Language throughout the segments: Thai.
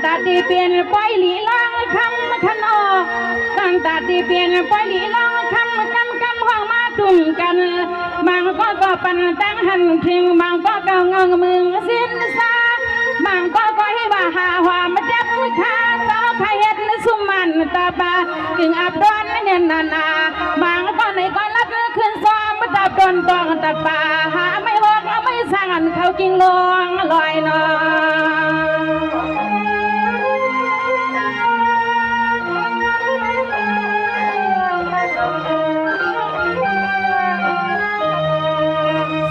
ตาตีเปลี่ยนปล่อยหลีลองคำขนอตั้งตาตีเปลี่ยนปล่อยหลีลองคำกันห้องมาตุ่มกันบางก็ปันตั้งหันทิ้งบางก็เงามึงสิ้นซาบางก็ให้ว่าหาหัวมาเจ็บขาเจ้าใครเห็นสุมันตาบากึ่งอับดอนเนี่ยนาบางก็ในก็รับขึ้นซ้อมตาดนตองตาป่าหาไม่หกไม่สั่งเขากิงลวงลอยนอ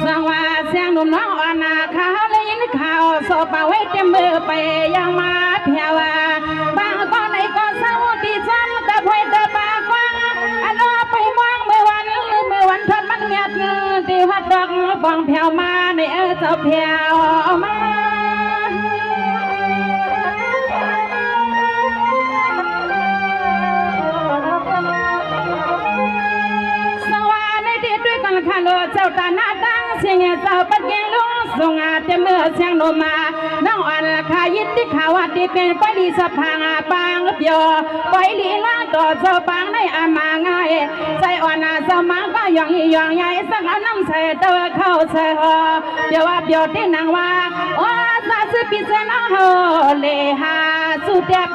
สังว่าเสียงหนุ่มน้องอ่อนเขาเลยยินข่าวโซปาไว้เต็มมือไปยังมาเพียวบางก็ในก็เศร้าที่ซ้ำตะพวยตะปากว้างอันว่าไปมองเมื่อวันทอดมันเมียดตีหัดดอกบองเพียวมาในเจ้าเพียวมาสวรรค์ในที่ด้วยกันขันโลเจ้าตาหน้าตั้งเสียงเจ้าปัดเกียงลุงส่งอาเต็มเมื่อเสียงโนมาน้องอ่อนขายิดที่ขาวที่เป็นปลีสะพังปางเปียวปล่อยลีลาต่อเจ้าปางในอามาง่ายใจอ่อนสมังก็ย่องใหญ่สักน้ำใส่เตอเข้าใส่หอเปียวที่นางว่าโอ้ซาสิปิเสนาโฮเลหาสุเด็บ